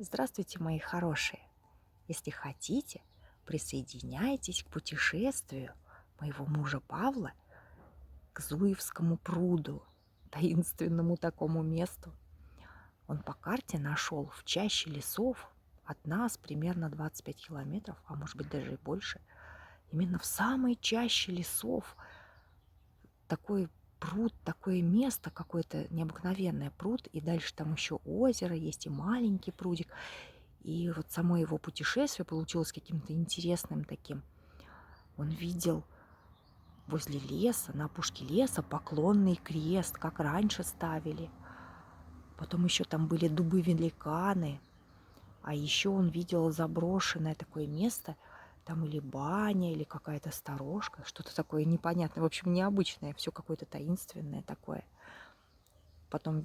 Здравствуйте, мои хорошие! Если хотите, присоединяйтесь к путешествию моего мужа Павла к Зуевскому пруду, таинственному такому месту. Он по карте нашел в чаще лесов от нас примерно 25 километров, а может быть даже и больше. Именно в самой чаще лесов такой пруд, такое место какое-то необыкновенное пруд, и дальше там еще озеро есть и маленький прудик. И вот само его путешествие получилось каким-то интересным таким. Он видел возле леса, на опушке леса поклонный крест, как раньше ставили. Потом еще там были дубы-великаны. А еще он видел заброшенное такое место, там или баня, или какая-то сторожка, что-то такое непонятное, в общем, необычное, все какое-то таинственное такое. Потом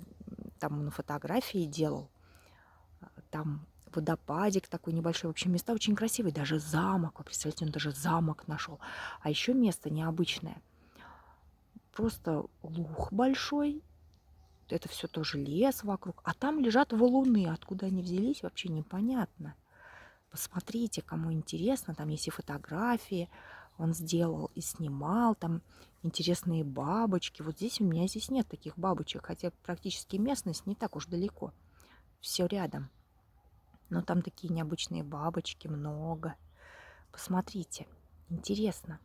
там он фотографии делал, там водопадик такой небольшой. В общем, места очень красивые. Даже замок. Вы представляете, он даже замок нашел. А еще место необычное. Просто луг большой. Это все тоже лес вокруг. А там лежат валуны. Откуда они взялись, вообще непонятно. Посмотрите, кому интересно. Там есть и фотографии. Он сделал и снимал. Там интересные бабочки. Вот здесь у меня здесь нет таких бабочек. Хотя практически местность не так уж далеко. Все рядом. Но там такие необычные бабочки, много. Посмотрите, интересно.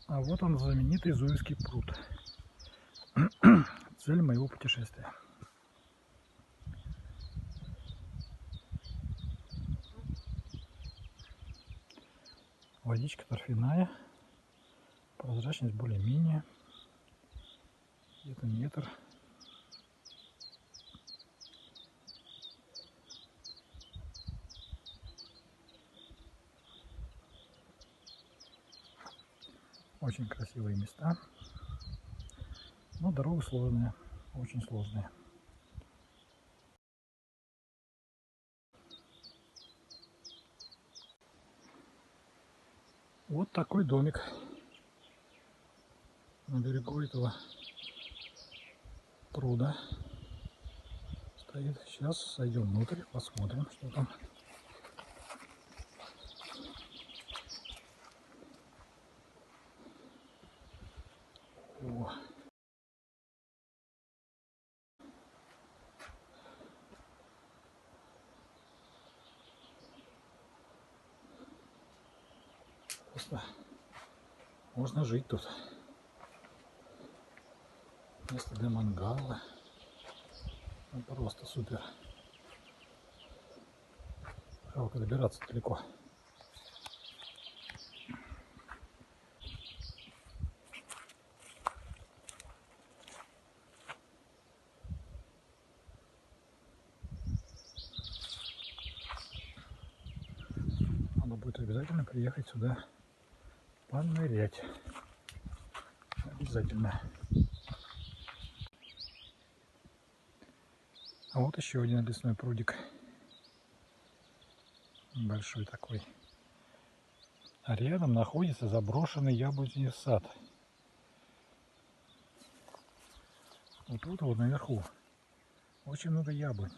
А вот он, знаменитый Зуевский пруд. Цель моего путешествия. Водичка торфяная, прозрачность более-менее, где-то метр. Очень красивые места, но дорога сложная, очень сложная. Вот такой домик на берегу этого пруда стоит. Сейчас сойдем внутрь, посмотрим, что там. О. Просто можно жить тут. Место для мангала. Ну, просто супер. Жалко добираться далеко. Надо будет обязательно приехать сюда понырять. Обязательно. А вот еще один лесной прудик. Большой такой. А рядом находится заброшенный яблоневый сад. Вот тут вот наверху очень много яблонь.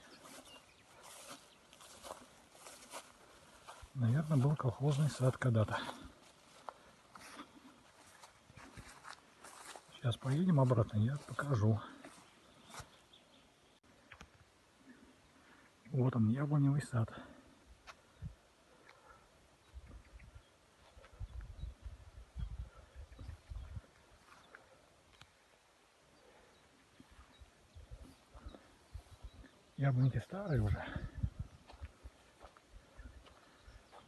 Наверное, был колхозный сад когда-то. Сейчас поедем обратно, я покажу. Вот он, яблоневый сад. Яблоньки старые уже.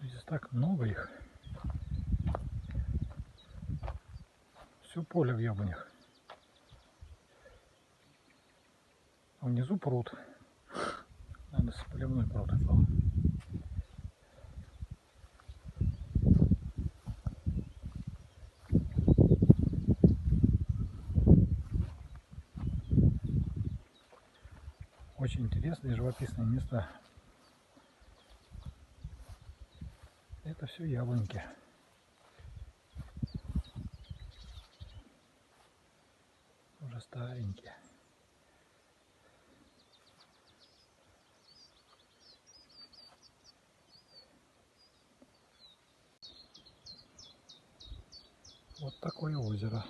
Здесь так много их. Все поле в яблонях. А внизу пруд. Наверное, поливной пруд был. Очень интересные живописные места. Это все яблоньки. Уже старенькие. Вот такое озеро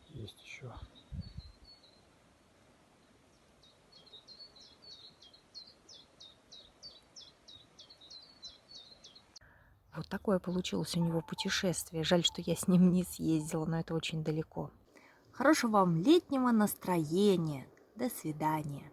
есть еще. Вот такое получилось у него путешествие. Жаль, что я с ним не съездила, но это очень далеко. Хорошего вам летнего настроения. До свидания.